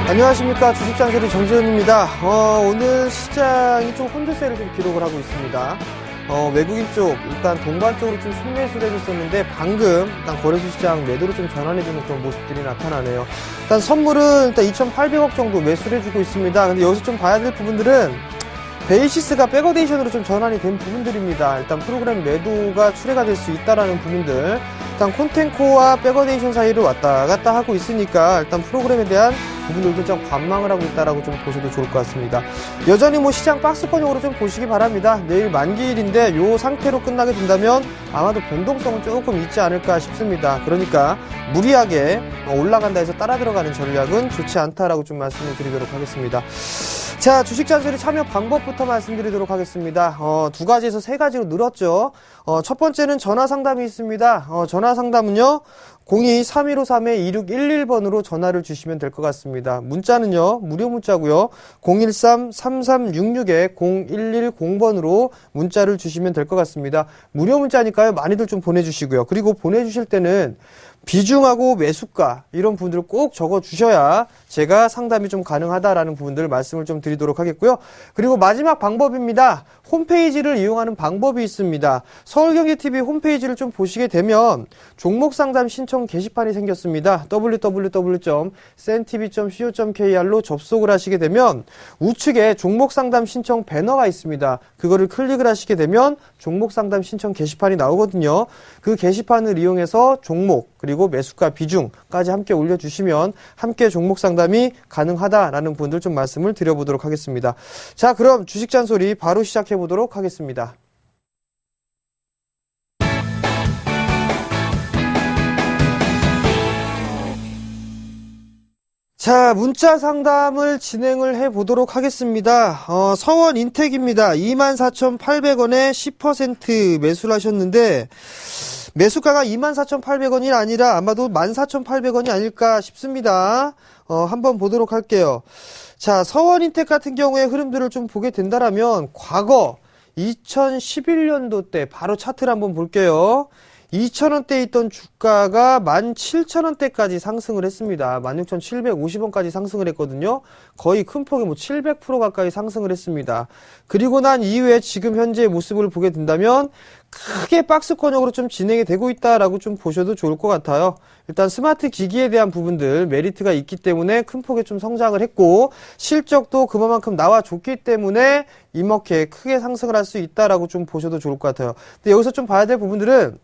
안녕하십니까. 주식장세리 정재훈입니다. 오늘 시장이 좀 혼조세를 좀 기록을 하고 있습니다. 외국인 쪽, 일단 동반 쪽으로 좀 순매수를 해줬었는데 방금 일단 거래소 시장 매도로 좀 전환해주는 그런 모습들이 나타나네요. 일단 선물은 일단 2,800억 정도 매수를 해주고 있습니다. 근데 여기서 좀 봐야 될 부분들은 베이시스가 백어데이션으로 좀 전환이 된 부분들입니다. 일단 프로그램 매도가 출회가 될 수 있다라는 부분들. 일단 콘텐코와 백어데이션 사이를 왔다 갔다 하고 있으니까 일단 프로그램에 대한 부분들도 좀 관망을 하고 있다라고 좀 보셔도 좋을 것 같습니다. 여전히 시장 박스권용으로 좀 보시기 바랍니다. 내일 만기일인데 요 상태로 끝나게 된다면 아마도 변동성은 조금 있지 않을까 싶습니다. 그러니까 무리하게 올라간다 해서 따라 들어가는 전략은 좋지 않다라고 좀 말씀을 드리도록 하겠습니다. 자, 주식잔소리 참여 방법부터 말씀드리도록 하겠습니다. 두 가지에서 세 가지로 늘었죠. 첫 번째는 전화 상담이 있습니다. 전화 상담은요, 02-3153-2611번으로 전화를 주시면 될 것 같습니다. 문자는요, 무료 문자고요. 013-3366-0110번으로 문자를 주시면 될 것 같습니다. 무료 문자니까요, 많이들 좀 보내주시고요. 그리고 보내주실 때는 비중하고 매수가 이런 부분들을 꼭 적어주셔야 제가 상담이 좀 가능하다라는 부분들을 말씀을 좀 드리도록 하겠고요. 그리고 마지막 방법입니다. 홈페이지를 이용하는 방법이 있습니다. 서울경제TV 홈페이지를 좀 보시게 되면 종목 상담 신청 게시판이 생겼습니다. www.sentv.co.kr로 접속을 하시게 되면 우측에 종목 상담 신청 배너가 있습니다. 그거를 클릭을 하시게 되면 종목 상담 신청 게시판이 나오거든요. 그 게시판을 이용해서 종목 그리고 매수가 비중까지 함께 올려주시면 함께 종목 상담이 가능하다라는 부분들 좀 말씀을 드려보도록 하겠습니다. 자, 그럼 주식 잔소리 바로 시작해 보도록 하겠습니다. 자, 문자 상담을 진행을 해 보도록 하겠습니다. 서원 인텍입니다. 24,800원에 10% 매수를 하셨는데 매수가가 24,800원이 아니라 아마도 14,800원이 아닐까 싶습니다. 한번 보도록 할게요. 자, 서원인텍 같은 경우에 흐름들을 좀 보게 된다라면 과거 2011년도 때 바로 차트를 한번 볼게요. 2,000원대에 있던 주가가 17,000원대까지 상승을 했습니다. 16,750원까지 상승을 했거든요. 거의 큰 폭이 700% 가까이 상승을 했습니다. 그리고 난 이후에 지금 현재의 모습을 보게 된다면 크게 박스권역으로 좀 진행이 되고 있다라고 좀 보셔도 좋을 것 같아요. 일단 스마트 기기에 대한 부분들 메리트가 있기 때문에 큰 폭에 좀 성장을 했고 실적도 그만큼 나와줬기 때문에 이렇게 크게 상승을 할 수 있다라고 좀 보셔도 좋을 것 같아요. 근데 여기서 좀 봐야 될 부분들은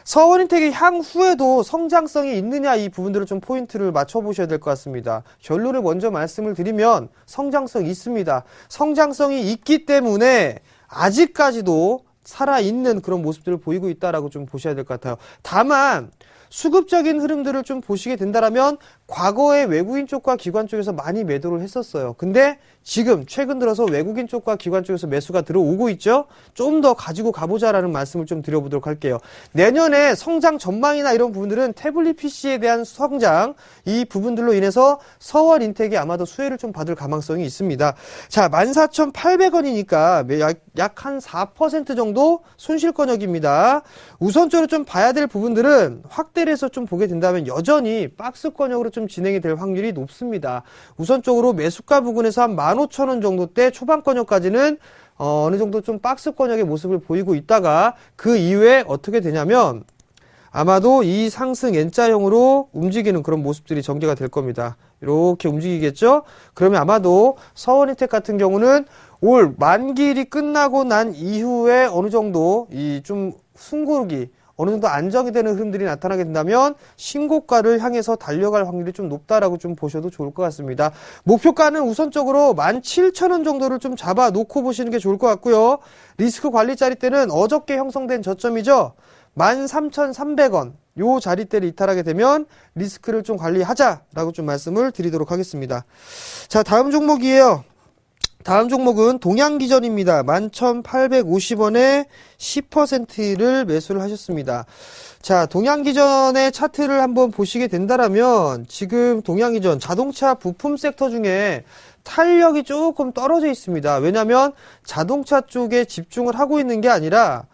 서원인텍이 향후에도 성장성이 있느냐 이 부분들을 좀 포인트를 맞춰보셔야 될 것 같습니다. 결론을 먼저 말씀을 드리면 성장성이 있습니다. 성장성이 있기 때문에 아직까지도 살아있는 그런 모습들을 보이고 있다라고 좀 보셔야 될 것 같아요. 다만 수급적인 흐름들을 좀 보시게 된다면 과거에 외국인 쪽과 기관 쪽에서 많이 매도를 했었어요. 근데 지금 최근 들어서 외국인 쪽과 기관 쪽에서 매수가 들어오고 있죠. 좀 더 가지고 가보자라는 말씀을 좀 드려보도록 할게요. 내년에 성장 전망이나 이런 부분들은 태블릿 PC에 대한 성장 이 부분들로 인해서 서원인텍이 아마도 수혜를 좀 받을 가망성이 있습니다. 자, 14,800원이니까 약 한 4% 정도 손실권역입니다. 우선적으로 좀 봐야 될 부분들은 확대를 해서 좀 보게 된다면 여전히 박스권역으로 좀 진행이 될 확률이 높습니다. 우선적으로 매수가 부근에서 한 15,000원 정도대 초반권역까지는 어느 정도 좀 박스권역의 모습을 보이고 있다가 그 이후에 어떻게 되냐면 아마도 이 상승 N자형으로 움직이는 그런 모습들이 전개가 될 겁니다. 이렇게 움직이겠죠? 그러면 아마도 서원인텍 같은 경우는 올 만기일이 끝나고 난 이후에 어느 정도 이 좀 숨고르기 어느 정도 안정이 되는 흐름들이 나타나게 된다면 신고가를 향해서 달려갈 확률이 좀 높다라고 좀 보셔도 좋을 것 같습니다. 목표가는 우선적으로 17,000원 정도를 좀 잡아 놓고 보시는 게 좋을 것 같고요. 리스크 관리 자리대는 어저께 형성된 저점이죠. 13,300원. 요 자리대를 이탈하게 되면 리스크를 좀 관리하자라고 좀 말씀을 드리도록 하겠습니다. 자, 다음 종목이에요. 다음 종목은 동양기전입니다. 11,850원에 10%를 매수를 하셨습니다. 자, 동양기전의 차트를 한번 보시게 된다면 지금 동양기전 자동차 부품 섹터 중에 탄력이 조금 떨어져 있습니다. 왜냐하면 자동차 쪽에 집중을 하고 있는 게 아니라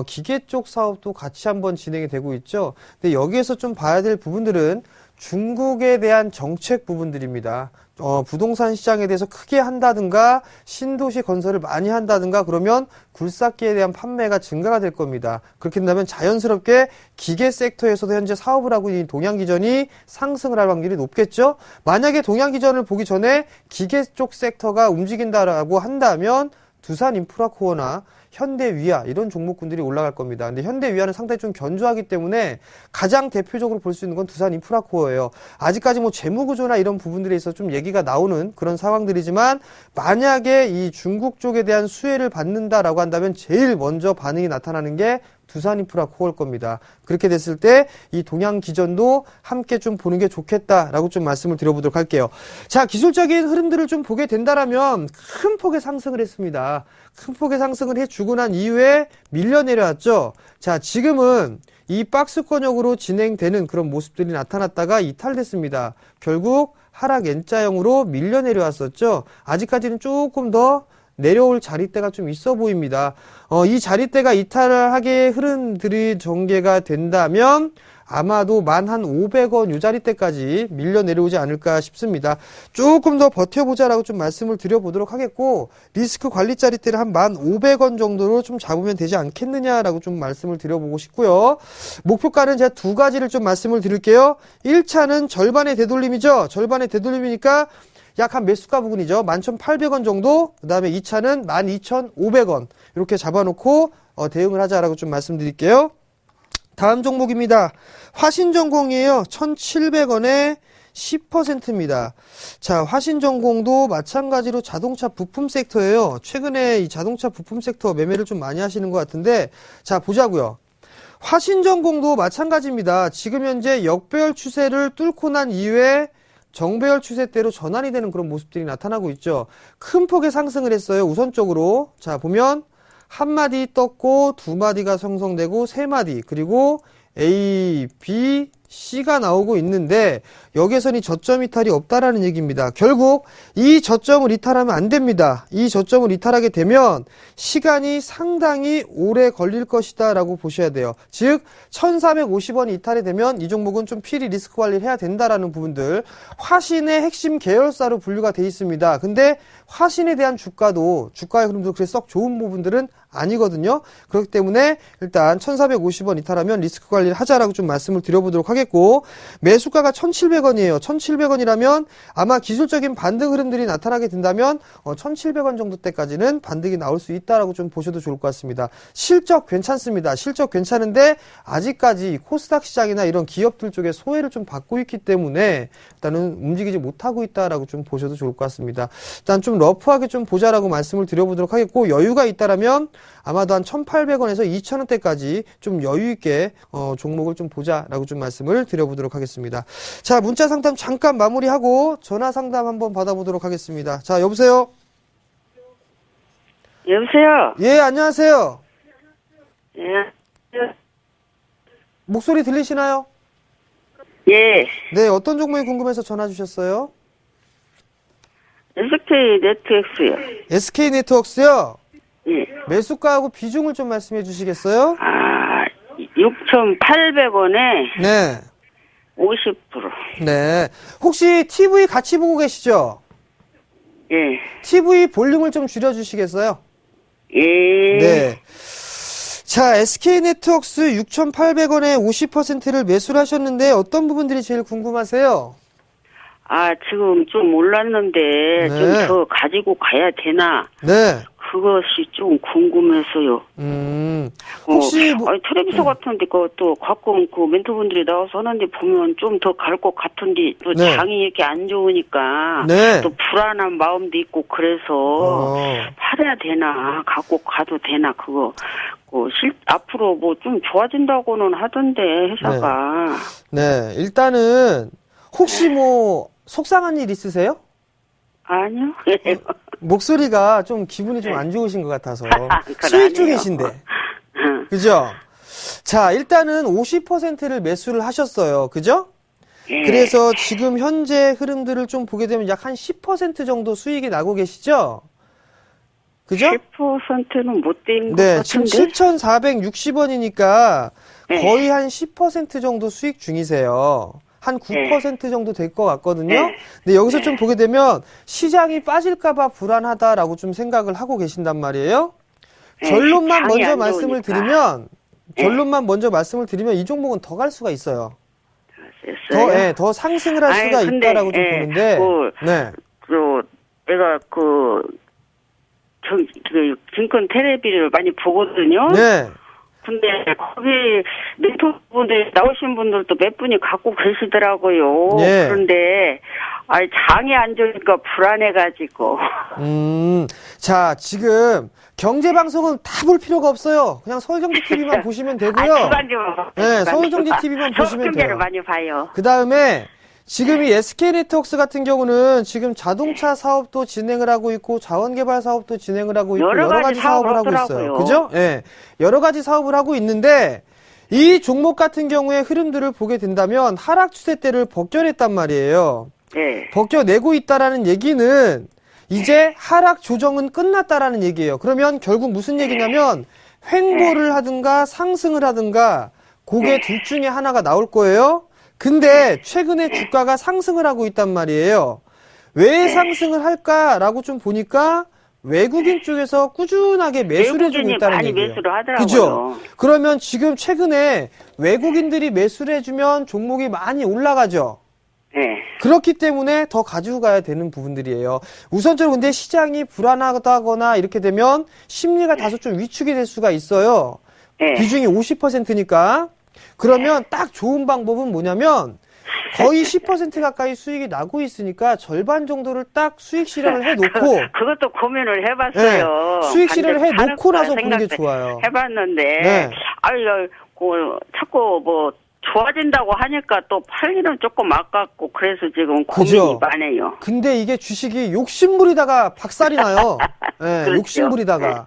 기계 쪽 사업도 같이 한번 진행이 되고 있죠. 근데 여기에서 좀 봐야 될 부분들은 중국에 대한 정책 부분들입니다. 부동산 시장에 대해서 크게 한다든가 신도시 건설을 많이 한다든가 그러면 굴삭기에 대한 판매가 증가가 될 겁니다. 그렇게 된다면 자연스럽게 기계 섹터에서도 현재 사업을 하고 있는 동양기전이 상승을 할 확률이 높겠죠. 만약에 동양기전을 보기 전에 기계 쪽 섹터가 움직인다라고 한다면 두산인프라코어나 현대위아 이런 종목군들이 올라갈 겁니다. 근데 현대위아는 상당히 좀 견조하기 때문에 가장 대표적으로 볼 수 있는 건 두산인프라코어예요. 아직까지 뭐 재무구조나 이런 부분들에 있어서 좀 얘기가 나오는 그런 상황들이지만 만약에 이 중국 쪽에 대한 수혜를 받는다라고 한다면 제일 먼저 반응이 나타나는 게 두산인프라코어일 겁니다. 그렇게 됐을 때 이 동양기전도 함께 좀 보는 게 좋겠다라고 좀 말씀을 드려보도록 할게요. 자, 기술적인 흐름들을 좀 보게 된다라면 큰 폭의 상승을 했습니다. 큰 폭의 상승을 해주고 난 이후에 밀려 내려왔죠. 자, 지금은 이 박스권역으로 진행되는 그런 모습들이 나타났다가 이탈됐습니다. 결국 하락 N자형으로 밀려 내려왔었죠. 아직까지는 조금 더 내려올 자리대가 좀 있어 보입니다. 이 자리대가 이탈을 하게 흐름들이 전개가 된다면 아마도 만 한 500원 요 자리대까지 밀려 내려오지 않을까 싶습니다. 조금 더 버텨보자라고 좀 말씀을 드려보도록 하겠고 리스크 관리 자리대를 한 1,500원 정도로 좀 잡으면 되지 않겠느냐라고 좀 말씀을 드려보고 싶고요. 목표가는 제가 두 가지를 좀 말씀을 드릴게요. 1차는 절반의 되돌림이죠. 절반의 되돌림이니까 약 한 매수가 부근이죠. 11,800원 정도. 그 다음에 2차는 12,500원. 이렇게 잡아놓고 대응을 하자라고 좀 말씀드릴게요. 다음 종목입니다. 화신전공이에요. 1,700원에 10%입니다. 자, 화신전공도 마찬가지로 자동차 부품 섹터예요. 최근에 이 자동차 부품 섹터 매매를 좀 많이 하시는 것 같은데, 자, 보자고요. 화신전공도 마찬가지입니다. 지금 현재 역배열 추세를 뚫고 난 이후에 정배열 추세대로 전환이 되는 그런 모습들이 나타나고 있죠. 큰 폭의 상승을 했어요. 우선적으로. 자, 보면 한 마디 떴고 두 마디가 형성되고 세 마디 그리고 A, B, C가 나오고 있는데 여기에서는 저점 이탈이 없다라는 얘기입니다. 결국 이 저점을 이탈하면 안 됩니다. 이 저점을 이탈하게 되면 시간이 상당히 오래 걸릴 것이다 라고 보셔야 돼요. 즉 1450원이 이탈이 되면 이 종목은 좀 필히 리스크 관리를 해야 된다라는 부분들. 화신의 핵심 계열사로 분류가 돼 있습니다. 근데 화신에 대한 주가의 흐름도 그렇게 썩 좋은 부분들은 아니거든요. 그렇기 때문에 일단 1450원 이탈하면 리스크 관리를 하자라고 좀 말씀을 드려보도록 하겠고 매수가가 1700원이에요. 1700원이라면 아마 기술적인 반등 흐름들이 나타나게 된다면 1700원 정도 때까지는 반등이 나올 수 있다라고 좀 보셔도 좋을 것 같습니다. 실적 괜찮습니다. 실적 괜찮은데 아직까지 코스닥 시장이나 이런 기업들 쪽에 소외를 좀 받고 있기 때문에 일단은 움직이지 못하고 있다라고 좀 보셔도 좋을 것 같습니다. 일단 좀 러프하게 좀 보자라고 말씀을 드려보도록 하겠고 여유가 있다라면 아마도 한 1,800원에서 2,000원대까지 좀 여유있게 종목을 좀 보자라고 좀 말씀을 드려보도록 하겠습니다. 자, 문자 상담 잠깐 마무리하고 전화 상담 한번 받아보도록 하겠습니다. 자, 여보세요? 여보세요? 예, 안녕하세요. 예. 목소리 들리시나요? 예. 네, 어떤 종목이 궁금해서 전화 주셨어요? SK 네트엑스요. SK네트워크스요? 예. 매수가하고 비중을 좀 말씀해 주시겠어요? 6,800원에 네. 50%. 네. 혹시 TV 같이 보고 계시죠? 예. TV 볼륨을 좀 줄여주시겠어요? 예. 네. 자, SK네트워크스 6,800원에 50%를 매수를 하셨는데 어떤 부분들이 제일 궁금하세요? 지금 좀 몰랐는데, 네. 좀 더 가지고 가야 되나? 네. 그것이 좀 궁금해서요. 혹시 텔레비전 같은데, 또 가끔 멘토분들이 나와서 하는데 보면 좀 더 갈 것 같은데, 또 네. 장이 이렇게 안 좋으니까, 네. 또 불안한 마음도 있고, 그래서, 팔아야 되나, 갖고 가도 되나, 그거. 앞으로 뭐 좀 좋아진다고는 하던데, 회사가. 네. 일단은 혹시 뭐 속상한 일 있으세요? 아니요. 목소리가 좀 기분이 좀 안 좋으신 것 같아서 수익 중이신데 그죠? 자, 일단은 50%를 매수를 하셨어요. 그죠? 예. 그래서 지금 현재 흐름들을 좀 보게 되면 약 한 10% 정도 수익이 나고 계시죠? 그죠? 10%는 못 된 것 네, 지금 같은데. 7,460원이니까 네. 거의 한 10% 정도 수익 중이세요. 한 9% 정도 될 것 같거든요. 네. 근데 여기서 좀 보게 되면 시장이 빠질까봐 불안하다라고 좀 생각을 하고 계신단 말이에요. 네, 결론만 장이 먼저 안 말씀을 좋으니까. 드리면, 이 종목은 더 갈 수가 있어요. 됐어요? 더 상승을 할 아니, 수가 근데, 있다라고 좀 보는데, 네. 내가 증권 테레비를 많이 보거든요. 네. 근데 거기 멘토분들 나오신 분들도 몇 분이 갖고 계시더라고요. 예. 그런데 장이 안 좋으니까 불안해가지고. 자, 지금 경제방송은 다 볼 필요가 없어요. 그냥 서울경제TV만 보시면 되고요. 네, 서울경제TV만 보시면 경제를 돼요. 많이 봐요. 그 다음에 지금 이 SK네트워크스 같은 경우는 지금 자동차 사업도 진행을 하고 있고 자원개발 사업도 진행을 하고 있고 여러 가지 사업을 하고 있어요. 그죠? 예. 여러 가지 사업을 하고 있는데 이 종목 같은 경우에 흐름들을 보게 된다면 하락 추세대를 벗겨냈단 말이에요. 네. 벗겨내고 있다라는 얘기는 이제 하락 조정은 끝났다라는 얘기예요. 그러면 결국 무슨 얘기냐면 횡보를 하든가 상승을 하든가 그게 둘 중에 하나가 나올 거예요. 근데 최근에 주가가 상승을 하고 있단 말이에요. 왜 상승을 할까라고 좀 보니까 외국인 쪽에서 꾸준하게 매수를 해주고 있다는 많이 얘기예요. 매수를 하더라고요. 그죠? 그러면 지금 최근에 외국인들이 매수를 해주면 종목이 많이 올라가죠. 네. 그렇기 때문에 더 가지고 가야 되는 부분들이에요. 우선적으로 근데 시장이 불안하다거나 이렇게 되면 심리가 다소 좀 위축이 될 수가 있어요. 네. 비중이 50%니까. 그러면 딱 좋은 방법은 뭐냐면 거의 10% 가까이 수익이 나고 있으니까 절반 정도를 딱 수익 실현을 해놓고 그것도 고민을 해봤어요. 네, 수익 실현을 해놓고 나서 보는 게 생각도 좋아요. 해봤는데 네. 자꾸 좋아진다고 하니까 또 팔기는 조금 아깝고 그래서 지금 고민이 그죠? 많아요. 근데 이게 주식이 욕심부리다가 박살이 나요. 네, 그렇죠. 욕심부리다가.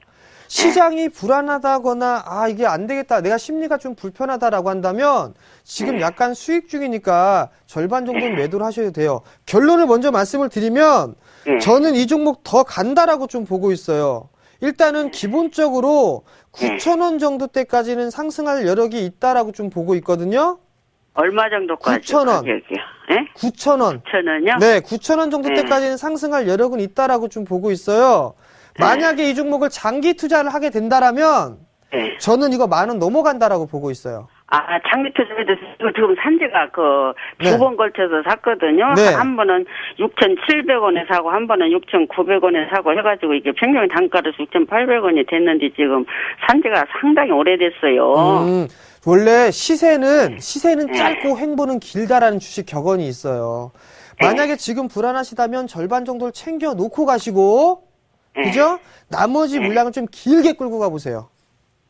시장이 불안하다거나 이게 안 되겠다, 내가 심리가 좀 불편하다라고 한다면 지금 약간 수익 중이니까 절반 정도는 매도를 하셔도 돼요. 결론을 먼저 말씀을 드리면 저는 이 종목 더 간다라고 좀 보고 있어요. 일단은 기본적으로 9,000원 정도 때까지는 상승할 여력이 있다라고 좀 보고 있거든요. 얼마 정도까지? 9,000원. 예? 9,000원. 9,000원이요? 네, 9,000원 정도 때까지는 상승할 여력은 있다라고 좀 보고 있어요. 만약에 이 종목을 장기 투자를 하게 된다라면 저는 이거 10,000원 넘어간다라고 보고 있어요. 장기 투자에도 지금 산지가 네. 2번 걸쳐서 샀거든요. 네. 한 번은 6,700원에 사고, 한 번은 6,900원에 사고 해가지고 이게 평균 단가로 6,800원이 됐는데 지금 산지가 상당히 오래됐어요. 원래 시세는 짧고 횡보는 길다라는 주식 격언이 있어요. 만약에 지금 불안하시다면 절반 정도를 챙겨 놓고 가시고, 그죠? 나머지 물량을 좀 길게 끌고 가보세요.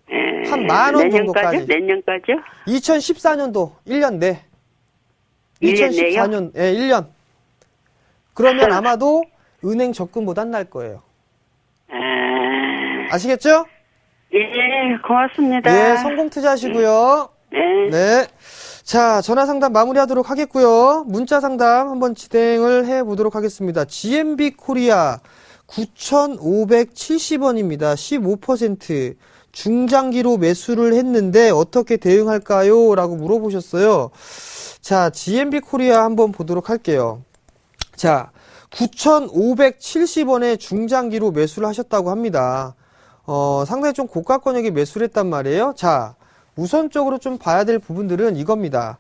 한 10,000원 정도까지. 내년까지요? 2014년도 1년 내. 1년 내요? 2014년, 1년. 그러면 아마도 은행 적금보단 날 거예요. 아시겠죠? 예, 고맙습니다. 네, 성공 투자하시고요. 네. 네. 자, 전화 상담 마무리하도록 하겠고요. 문자 상담 한번 진행을 해보도록 하겠습니다. GMB 코리아 9,570원입니다. 15%. 중장기로 매수를 했는데 어떻게 대응할까요? 라고 물어보셨어요. 자, GMB 코리아 한번 보도록 할게요. 자, 9,570원에 중장기로 매수를 하셨다고 합니다. 상당히 좀 고가권역에 매수를 했단 말이에요. 자, 우선적으로 좀 봐야 될 부분들은 이겁니다.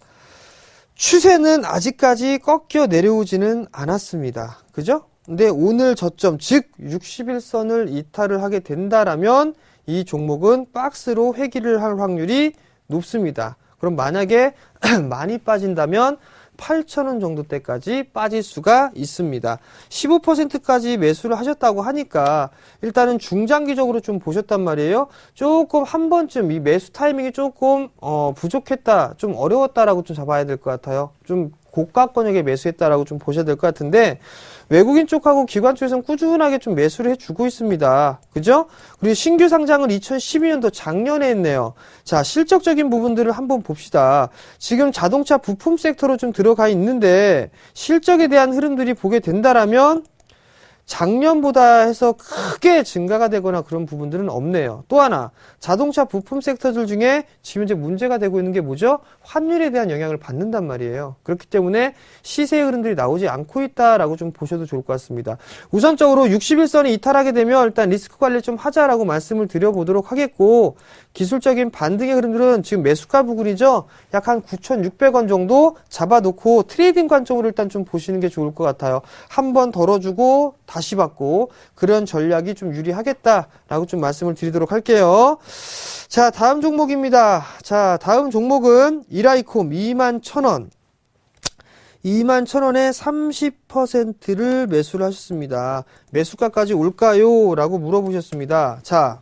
추세는 아직까지 꺾여 내려오지는 않았습니다. 그죠? 근데 오늘 저점, 즉 60일선을 이탈을 하게 된다라면 이 종목은 박스로 회귀를 할 확률이 높습니다. 그럼 만약에 많이 빠진다면 8,000원 정도 때까지 빠질 수가 있습니다. 15%까지 매수를 하셨다고 하니까 일단은 중장기적으로 좀 보셨단 말이에요. 조금 한 번쯤 이 매수 타이밍이 조금 부족했다, 좀 어려웠다라고 좀 잡아야 될 것 같아요. 좀 고가권역에 매수했다라고 좀 보셔야 될 것 같은데, 외국인 쪽하고 기관 쪽에서는 꾸준하게 좀 매수를 해주고 있습니다. 그죠? 그리고 신규 상장을 2012년도 작년에 했네요. 자, 실적적인 부분들을 한번 봅시다. 지금 자동차 부품 섹터로 좀 들어가 있는데, 실적에 대한 흐름들이 보게 된다라면, 작년보다 해서 크게 증가가 되거나 그런 부분들은 없네요. 또 하나, 자동차 부품 섹터들 중에 지금 현재 문제가 되고 있는 게 뭐죠? 환율에 대한 영향을 받는단 말이에요. 그렇기 때문에 시세의 흐름들이 나오지 않고 있다라고 좀 보셔도 좋을 것 같습니다. 우선적으로 61선이 이탈하게 되면 일단 리스크 관리 좀 하자라고 말씀을 드려보도록 하겠고, 기술적인 반등의 흐름들은 지금 매수가 부근이죠? 약 한 9,600원 정도 잡아놓고 트레이딩 관점으로 일단 좀 보시는 게 좋을 것 같아요. 한 번 덜어주고 다시 받고 그런 전략이 좀 유리하겠다라고 좀 말씀을 드리도록 할게요. 자, 다음 종목입니다. 자, 다음 종목은 이라이콤 21,000원. 21,000원에 30%를 매수를 하셨습니다. 매수가까지 올까요? 라고 물어보셨습니다. 자,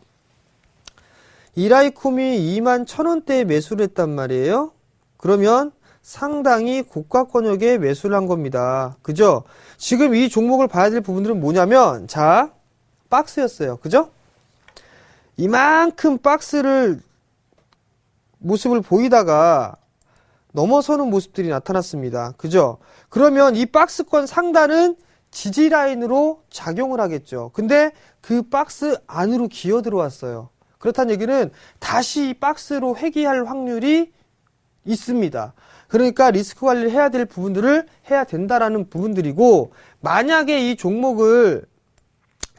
이라이콤이 21,000원대에 매수를 했단 말이에요. 그러면 상당히 고가권역에 매수를 한 겁니다. 그죠? 지금 이 종목을 봐야 될 부분들은 뭐냐면, 자, 박스였어요. 그죠? 이만큼 박스를 모습을 보이다가 넘어서는 모습들이 나타났습니다. 그죠? 그러면 이 박스권 상단은 지지 라인으로 작용을 하겠죠. 근데 그 박스 안으로 기어 들어왔어요. 그렇다는 얘기는 다시 이 박스로 회귀할 확률이 있습니다. 그러니까 리스크 관리를 해야 될 부분들을 해야 된다라는 부분들이고, 만약에 이 종목을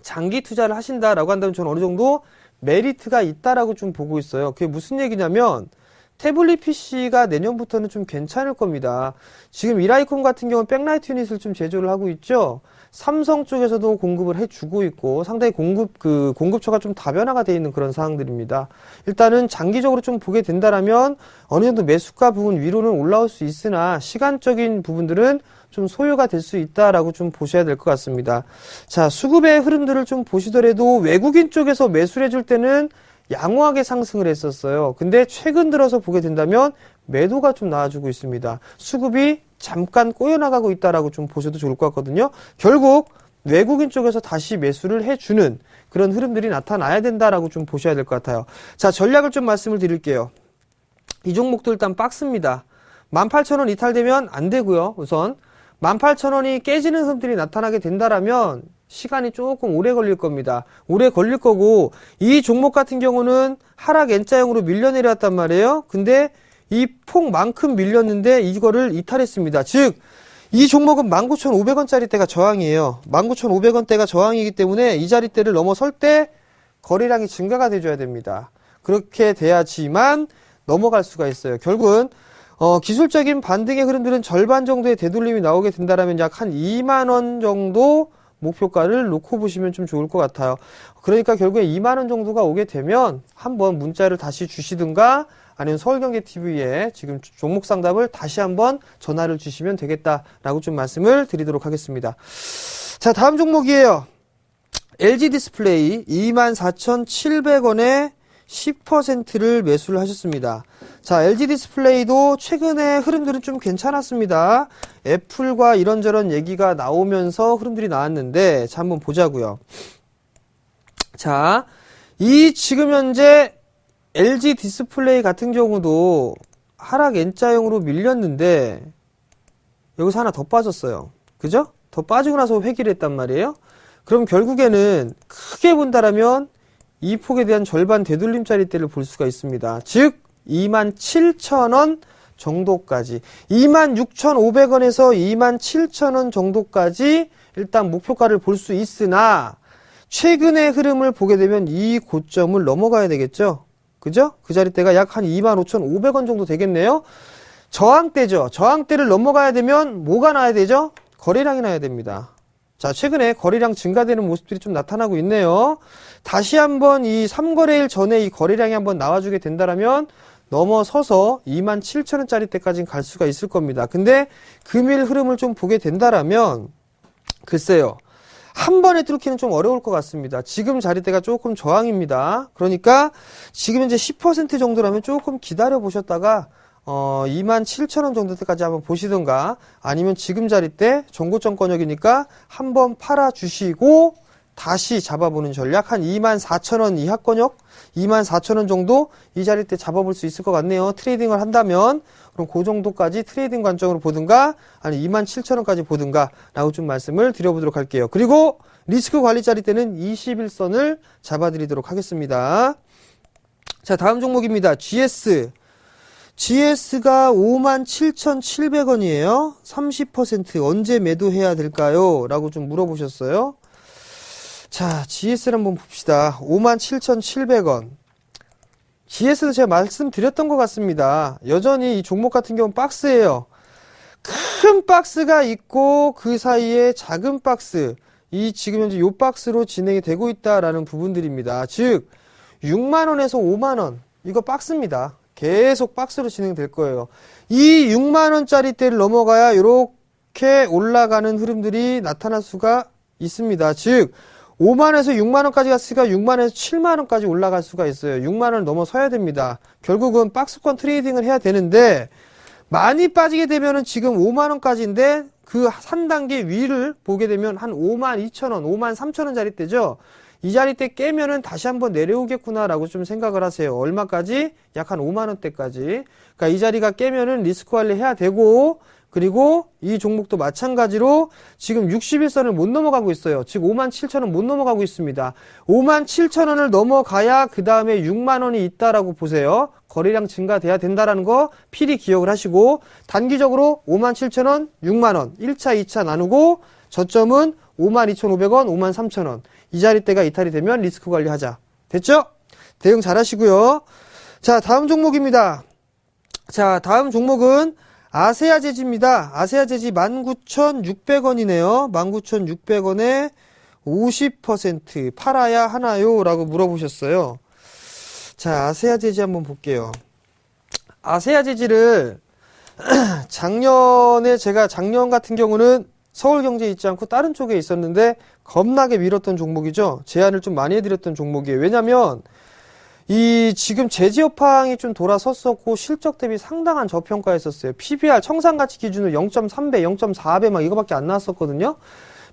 장기 투자를 하신다라고 한다면 저는 어느 정도 메리트가 있다라고 좀 보고 있어요. 그게 무슨 얘기냐면, 태블릿 PC가 내년부터는 좀 괜찮을 겁니다. 지금 이라이콤 같은 경우는 백라이트 유닛을 좀 제조를 하고 있죠. 삼성 쪽에서도 공급을 해주고 있고 상당히 공급처가 좀 다변화가 되어 있는 그런 상황들입니다. 일단은 장기적으로 좀 보게 된다라면 어느 정도 매수가 부분 위로는 올라올 수 있으나 시간적인 부분들은 좀 소요가 될 수 있다라고 좀 보셔야 될 것 같습니다. 자, 수급의 흐름들을 좀 보시더라도 외국인 쪽에서 매수를 해줄 때는 양호하게 상승을 했었어요. 근데 최근 들어서 보게 된다면 매도가 좀 나와주고 있습니다. 수급이 잠깐 꼬여나가고 있다라고 좀 보셔도 좋을 것 같거든요. 결국 외국인 쪽에서 다시 매수를 해주는 그런 흐름들이 나타나야 된다라고 좀 보셔야 될 것 같아요. 자, 전략을 좀 말씀을 드릴게요. 이 종목도 일단 박스입니다. 18,000원 이탈되면 안 되고요. 우선 18,000원이 깨지는 흐름들이 나타나게 된다라면 시간이 조금 오래 걸릴 겁니다. 오래 걸릴 거고, 이 종목 같은 경우는 하락 N자형으로 밀려 내려왔단 말이에요. 근데 이 폭만큼 밀렸는데 이거를 이탈했습니다. 즉, 이 종목은 19,500원짜리대가 저항이에요. 19,500원대가 저항이기 때문에 이 자리대를 넘어설 때 거래량이 증가가 돼줘야 됩니다. 그렇게 돼야지만 넘어갈 수가 있어요. 결국은 기술적인 반등의 흐름들은 절반 정도의 되돌림이 나오게 된다면 약 한 2만원 정도 목표가를 놓고 보시면 좀 좋을 것 같아요. 그러니까 결국에 2만원 정도가 오게 되면 한번 문자를 다시 주시든가 아니면 서울경제TV에 지금 종목 상담을 다시 한번 전화를 주시면 되겠다라고 좀 말씀을 드리도록 하겠습니다. 자, 다음 종목이에요. LG디스플레이 24,700원에 10%를 매수를 하셨습니다. 자, LG디스플레이도 최근에 흐름들은 좀 괜찮았습니다. 애플과 이런저런 얘기가 나오면서 흐름들이 나왔는데, 자, 한번 보자고요. 자, 이 지금 현재 LG디스플레이 같은 경우도 하락 N자형으로 밀렸는데, 여기서 하나 더 빠졌어요. 그죠? 더 빠지고 나서 회귀를 했단 말이에요. 그럼 결국에는 크게 본다라면 이 폭에 대한 절반 되돌림짜리대를 볼 수가 있습니다. 즉 27,000원 정도까지 26,500원에서 27,000원 정도까지 일단 목표가를 볼 수 있으나 최근의 흐름을 보게 되면 이 고점을 넘어가야 되겠죠. 그죠? 그 자리대가 약 한 25,500원 정도 되겠네요. 저항대죠. 저항대를 넘어가야 되면 뭐가 나야 되죠? 거래량이 나야 됩니다. 자, 최근에 거래량 증가되는 모습들이 좀 나타나고 있네요. 다시 한번 이 3거래일 전에 이 거래량이 한번 나와주게 된다라면 넘어서서 27,000원짜리 때까지는 갈 수가 있을 겁니다. 근데 금일 흐름을 좀 보게 된다라면 글쎄요. 한 번에 뚫기는 좀 어려울 것 같습니다. 지금 자리대가 조금 저항입니다. 그러니까 지금 현재 10% 정도라면 조금 기다려 보셨다가 27,000원 정도까지 한번 보시든가, 아니면 지금 자리대 정고점권역이니까 한번 팔아주시고 다시 잡아보는 전략. 한 24,000원 이하권역, 24,000원 정도 이 자리대 잡아볼 수 있을 것 같네요. 트레이딩을 한다면. 그럼 그 정도까지 트레이딩 관점으로 보든가, 아니 27,000원까지 보든가 라고 좀 말씀을 드려보도록 할게요. 그리고 리스크 관리 자리대는 21선을 잡아드리도록 하겠습니다. 자, 다음 종목입니다. GS. GS가 57,700원이에요. 30% 언제 매도해야 될까요? 라고 좀 물어보셨어요. 자, GS를 한번 봅시다. 57,700원. GS도 제가 말씀드렸던 것 같습니다. 여전히 이 종목 같은 경우는 박스예요. 큰 박스가 있고 그 사이에 작은 박스, 이 지금 현재 요 박스로 진행이 되고 있다라는 부분들입니다. 즉 6만원에서 5만원, 이거 박스입니다. 계속 박스로 진행될 거예요. 이 6만원짜리 대를 넘어가야 이렇게 올라가는 흐름들이 나타날 수가 있습니다. 즉 5만원에서 6만원까지 갔으니까 6만원에서 7만원까지 올라갈 수가 있어요. 6만원을 넘어서야 됩니다. 결국은 박스권 트레이딩을 해야 되는데, 많이 빠지게 되면은 지금 5만원까지인데 그 한 단계 위를 보게 되면 한 52,000원, 53,000원짜리 대죠. 이 자리대 깨면은 다시 한번 내려오겠구나라고 좀 생각을 하세요. 얼마까지? 약 한 5만원대까지. 그러니까 이 자리가 깨면은 리스크 관리 해야 되고, 그리고 이 종목도 마찬가지로 지금 61선을 못 넘어가고 있어요. 즉 57,000원 못 넘어가고 있습니다. 57,000원을 넘어가야 그 다음에 6만원이 있다라고 보세요. 거래량 증가돼야 된다라는 거 필히 기억을 하시고, 단기적으로 57,000원, 6만원 1차, 2차 나누고 저점은 52,500원, 53,000원. 이 자리대가 이탈이 되면 리스크 관리하자. 됐죠? 대응 잘 하시고요. 자, 다음 종목입니다. 자, 다음 종목은 아세아제지입니다. 아세아제지 19,600원이네요. 19,600원에 50% 팔아야 하나요? 라고 물어보셨어요. 자, 아세아제지 한번 볼게요. 아세아제지를 작년 같은 경우는 서울경제에 있지 않고 다른 쪽에 있었는데 겁나게 밀었던 종목이죠. 제안을 좀 많이 해드렸던 종목이에요. 왜냐면 이 지금 제지 여파이 좀 돌아섰었고 실적 대비 상당한 저평가했었어요. PBR 청산가치 기준으로 0.3배, 0.4배 막 이거밖에 안 나왔었거든요.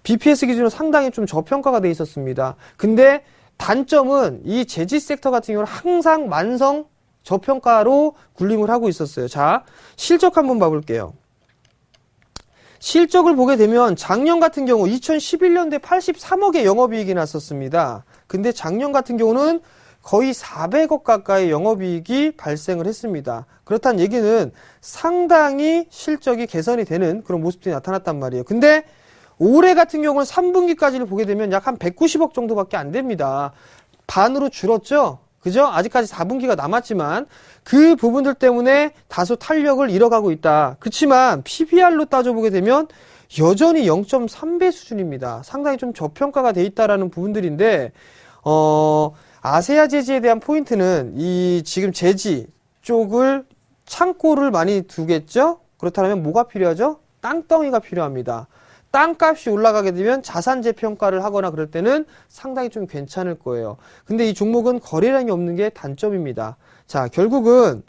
BPS 기준으로 상당히 좀 저평가가 돼 있었습니다. 근데 단점은 이 제지 섹터 같은 경우는 항상 만성 저평가로 군림을 하고 있었어요. 자, 실적 한번 봐볼게요. 실적을 보게 되면 작년 같은 경우 2011년도에 83억의 영업이익이 났었습니다. 근데 작년 같은 경우는 거의 400억 가까이 영업이익이 발생을 했습니다. 그렇다는 얘기는 상당히 실적이 개선이 되는 그런 모습들이 나타났단 말이에요. 근데 올해 같은 경우는 3분기까지를 보게 되면 약 한 190억 정도밖에 안 됩니다. 반으로 줄었죠? 그죠? 아직까지 4분기가 남았지만 그 부분들 때문에 다소 탄력을 잃어가고 있다. 그렇지만 PBR로 따져보게 되면 여전히 0.3배 수준입니다. 상당히 좀 저평가가 돼 있다라는 부분들인데, 아세아 제지에 대한 포인트는 이 지금 제지 쪽을 창고를 많이 두겠죠? 그렇다면 뭐가 필요하죠? 땅덩이가 필요합니다. 땅값이 올라가게 되면 자산 재평가를 하거나 그럴 때는 상당히 좀 괜찮을 거예요. 근데 이 종목은 거래량이 없는 게 단점입니다. 자, 결국은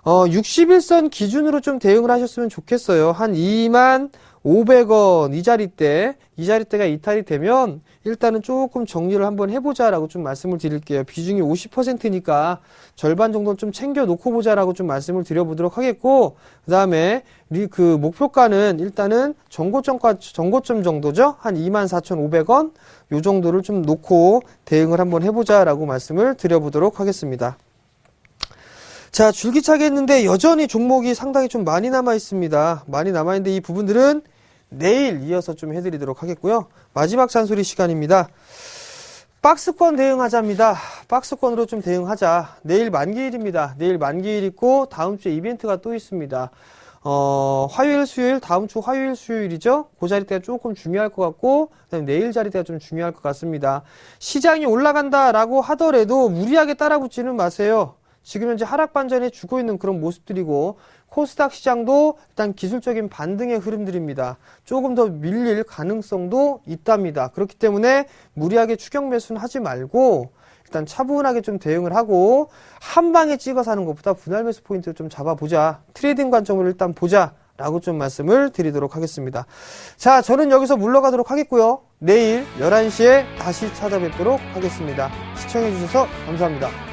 61선 기준으로 좀 대응을 하셨으면 좋겠어요. 한 25,500원 이 자리대가 이탈이 되면 일단은 조금 정리를 한번 해보자라고 좀 말씀을 드릴게요. 비중이 50%니까 절반 정도는 좀 챙겨 놓고 보자라고 좀 말씀을 드려보도록 하겠고, 그 다음에 그 목표가는 일단은 정고점 정도죠. 한 24,500원 요 정도를 좀 놓고 대응을 한번 해보자라고 말씀을 드려보도록 하겠습니다. 자, 줄기차게 했는데 여전히 종목이 상당히 좀 많이 남아 있습니다. 많이 남아 있는데 이 부분들은 내일 이어서 좀 해드리도록 하겠고요. 마지막 잔소리 시간입니다. 박스권 대응하자입니다. 박스권으로 좀 대응하자. 내일 만기일입니다. 내일 만기일 있고 다음 주에 이벤트가 또 있습니다. 화요일, 수요일, 다음 주 화요일, 수요일이죠. 그 자리대가 조금 중요할 것 같고, 그다음에 내일 자리대가 좀 중요할 것 같습니다. 시장이 올라간다라고 하더라도 무리하게 따라붙지는 마세요. 지금 현재 하락 반전에 주고 있는 그런 모습들이고, 코스닥 시장도 일단 기술적인 반등의 흐름들입니다. 조금 더 밀릴 가능성도 있답니다. 그렇기 때문에 무리하게 추격 매수는 하지 말고 일단 차분하게 좀 대응을 하고 한 방에 찍어서 하는 것보다 분할 매수 포인트를 좀 잡아보자. 트레이딩 관점으로 일단 보자. 라고 좀 말씀을 드리도록 하겠습니다. 자, 저는 여기서 물러가도록 하겠고요. 내일 11시에 다시 찾아뵙도록 하겠습니다. 시청해주셔서 감사합니다.